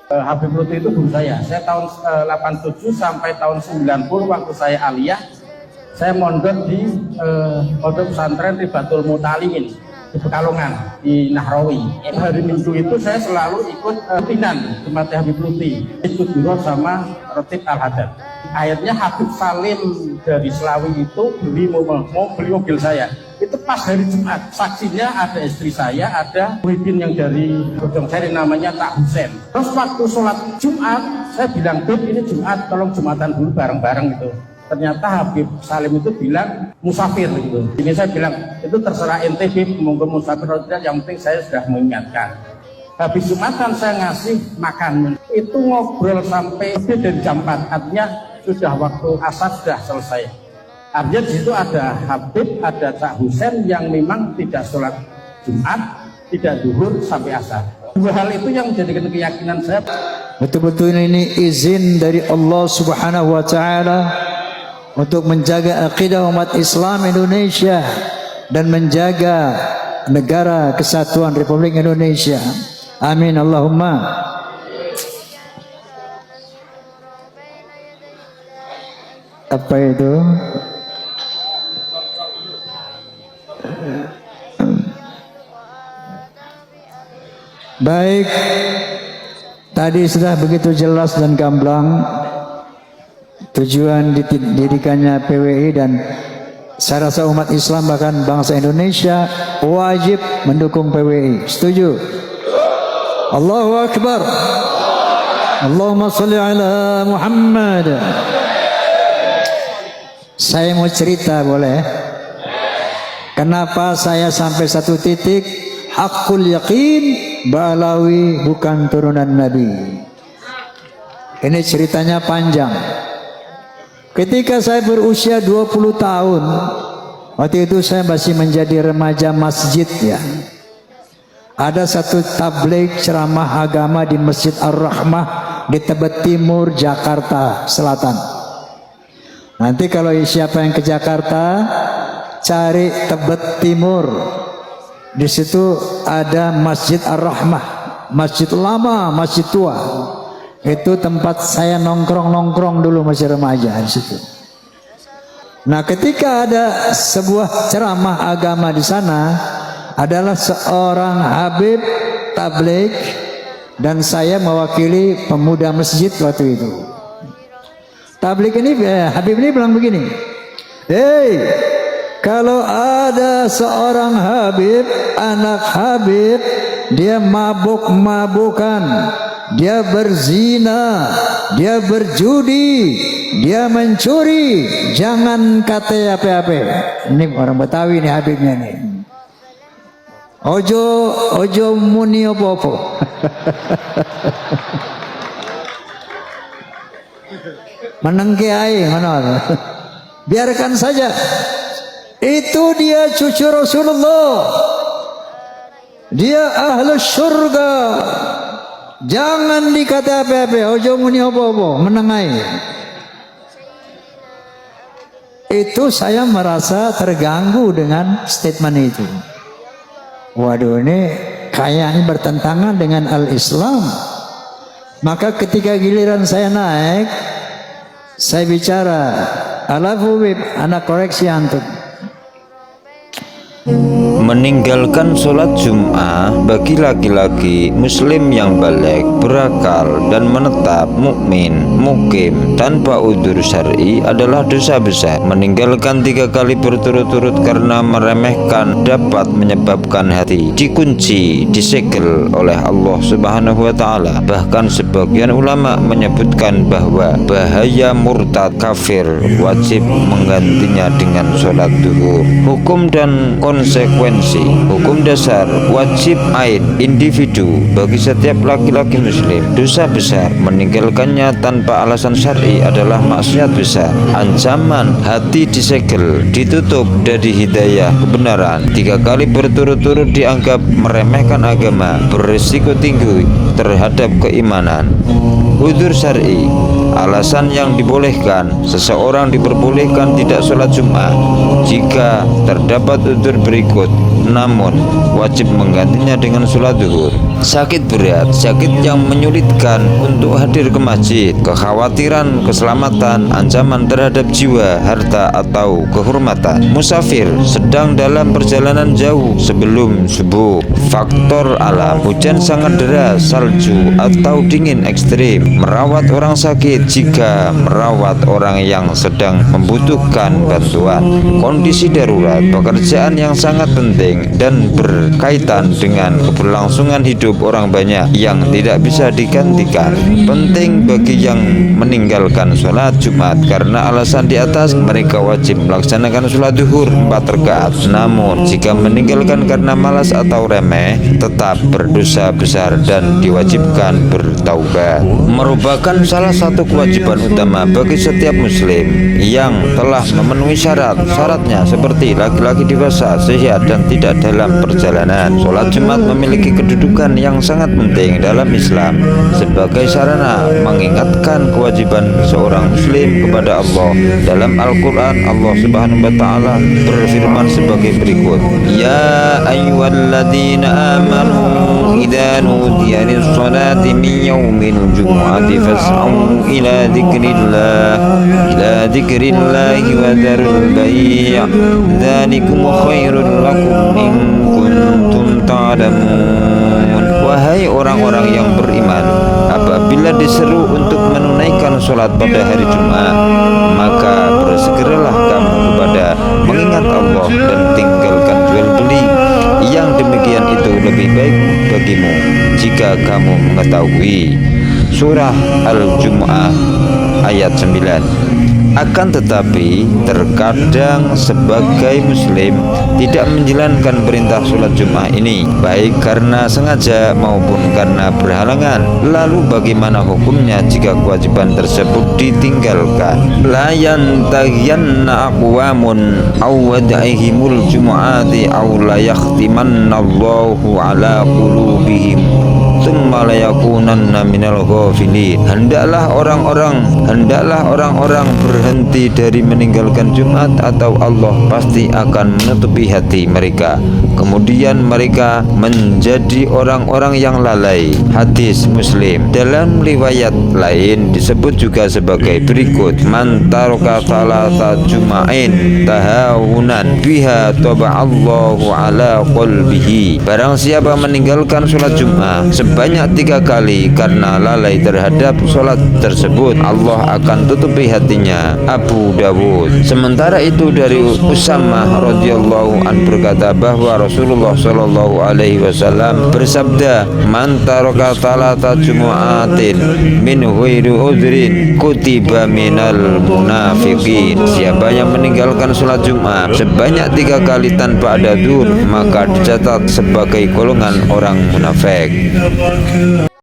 Habib Lutfi itu guru saya. Saya tahun 87 sampai tahun 90 waktu saya aliyah, saya mondok di pondok pesantren Ribatul Mutaliin di Pekalongan, di Nahrawi. Hari Minggu itu saya selalu ikut pimpinan Jemaat Habib Lutfi, ikut dulu sama Rotib Al-Haddad. Akhirnya Habib Salim dari Selawi itu mau beli mobil saya. Itu pas hari Jumat, saksinya ada istri saya, ada Muhyiddin yang dari Bojong Sari namanya Kak Husen. Terus waktu sholat Jumat, saya bilang, Beb ini Jumat, tolong Jumatan dulu bareng-bareng gitu. Ternyata Habib Salim itu bilang musafir gitu. Ini saya bilang, itu terserah ente Beb, monggo musafir atau tidak, yang penting saya sudah mengingatkan. Habis Jumatan saya ngasih makan, itu ngobrol sampai lebih dari jam 4, artinya sudah waktu asar sudah selesai. Artinya di situ ada Habib, ada Cak Husen yang memang tidak sholat Jumat, tidak zuhur sampai asar. Dua hal itu yang menjadikan keyakinan saya. Betul-betul ini izin dari Allah Subhanahu wa Ta'ala untuk menjaga akidah umat Islam Indonesia dan menjaga negara kesatuan Republik Indonesia. Amin Allahumma. Apa itu? Baik, tadi sudah begitu jelas dan gamblang tujuan didirikannya PWI, dan saya rasa umat Islam bahkan bangsa Indonesia wajib mendukung PWI. Setuju? Allahu Akbar. Allahumma salli ala Muhammad. Saya mau cerita, boleh? Kenapa saya sampai satu titik hakul yakin Ba'alawi bukan turunan Nabi. Ini ceritanya panjang. Ketika saya berusia 20 tahun, waktu itu saya masih menjadi remaja masjid ya. Ada satu tabligh ceramah agama di Masjid Ar-Rahmah di Tebet Timur, Jakarta Selatan. Nanti kalau siapa yang ke Jakarta, cari Tebet Timur. Di situ ada Masjid Ar-Rahmah, masjid lama, masjid tua. Itu tempat saya nongkrong dulu masih remaja di situ. Nah, ketika ada sebuah ceramah agama di sana, adalah seorang Habib tabligh dan saya mewakili pemuda masjid waktu itu. Tabligh ini, Habib ini bilang begini, "Hei, kalau ada seorang Habib, anak Habib, dia mabuk-mabukan, dia berzina, dia berjudi, dia mencuri, jangan kata apa-apa." Ini orang Betawi nih Habibnya nih. Ojo muni opo-opo. Menengke ae ngono. Biarkan saja. Itu dia cucu Rasulullah. Dia ahlus surga. Jangan dikata apa-apa. Ojo muni opo-opo. Menengai. Itu saya merasa terganggu dengan statement itu. Waduh, ini kayaknya bertentangan dengan al-Islam. Maka ketika giliran saya naik, saya bicara, alafu bib, anak koreksi antum. Meninggalkan sholat Jum'ah bagi laki-laki muslim yang baligh, berakal dan menetap mukmin, mukim tanpa udzur syar'i adalah dosa besar. Meninggalkan 3 kali berturut-turut karena meremehkan dapat menyebabkan hati dikunci, disegel oleh Allah Subhanahu wa Ta'ala. Bahkan sebagian ulama menyebutkan bahwa bahaya murtad kafir wajib menggantinya dengan sholat duhur. Hukum dan konsekuensi. Hukum dasar wajib ain individu bagi setiap laki-laki muslim. Dosa besar meninggalkannya tanpa alasan syar'i adalah maksiat besar. Ancaman hati disegel, ditutup dari hidayah kebenaran. 3 kali berturut-turut dianggap meremehkan agama, berisiko tinggi terhadap keimanan. Udzur syar'i, alasan yang dibolehkan. Seseorang diperbolehkan tidak sholat Jumat jika terdapat udzur berikut, namun wajib menggantinya dengan sholat zuhur. sakit berat, sakit yang menyulitkan untuk hadir ke masjid, kekhawatiran keselamatan, ancaman terhadap jiwa, harta atau kehormatan. Musafir sedang dalam perjalanan jauh sebelum subuh. Faktor alam, hujan sangat deras, salju atau dingin ekstrim. Merawat orang sakit jika merawat orang yang sedang membutuhkan bantuan. Kondisi darurat, pekerjaan yang sangat penting dan berkaitan dengan keberlangsungan hidup orang banyak yang tidak bisa digantikan. Penting bagi yang meninggalkan sholat Jumat karena alasan di atas, mereka wajib melaksanakan sholat duhur 4 rakaat. Namun jika meninggalkan karena malas atau remeh, tetap berdosa besar dan diwajibkan bertaubat. Merupakan salah satu kewajiban utama bagi setiap muslim yang telah memenuhi syaratnya seperti laki-laki dewasa, sehat dan tidak dalam perjalanan. Sholat Jumat memiliki kedudukan yang sangat penting dalam Islam sebagai sarana mengingatkan kewajiban seorang muslim kepada Allah. Dalam Al-Quran, Allah Subhanahu wa Ta'ala berfirman sebagai berikut: Ya ayyuhalladzina amanu idza nudiya lis-salati min yaumil jumu'ati fas'au ila dzikrillahi wa dzarul bai' dzalikum khairul lakum in kuntum ta'lamun. Wahai orang-orang yang beriman, apabila diseru untuk menunaikan sholat pada hari Jumat, maka bersegeralah kamu kepada mengingat Allah dan tinggalkan jual beli. Yang demikian itu lebih baik bagimu jika kamu mengetahui. Surah Al-Jumu'ah ayat 9. Akan tetapi terkadang sebagai muslim tidak menjalankan perintah sholat Jumat ini, baik karena sengaja maupun karena berhalangan. Lalu bagaimana hukumnya jika kewajiban tersebut ditinggalkan? La yantahiyanna aqwamun aw wada'ihimul jumu'ati aw la yakhtimannallahu ala qulubihim tsumma la yakunanna minal ghafilin. Hendaklah orang-orang berhenti dari meninggalkan Jumat atau Allah pasti akan menutupi hati mereka, kemudian mereka menjadi orang-orang yang lalai. Hadis Muslim. Dalam riwayat lain disebut juga sebagai berikut: Man taraka salata juma'in tahawunan biha taba'allahu ala qalbihi. Barang siapa meninggalkan sholat Jumat sebanyak 3 kali karena lalai terhadap sholat tersebut, Allah akan tutupi hatinya. Abu Dawud. Sementara itu dari Usamah radhiyallahu an berkata bahwa Rasulullah sallallahu alaihi wasallam bersabda, Man taraka salata jumu'atin min ghairi udhrin kutiba minal munafiqin. Siapa yang meninggalkan sholat Jumat sebanyak 3 kali tanpa ada dzur, maka dicatat sebagai golongan orang munafik.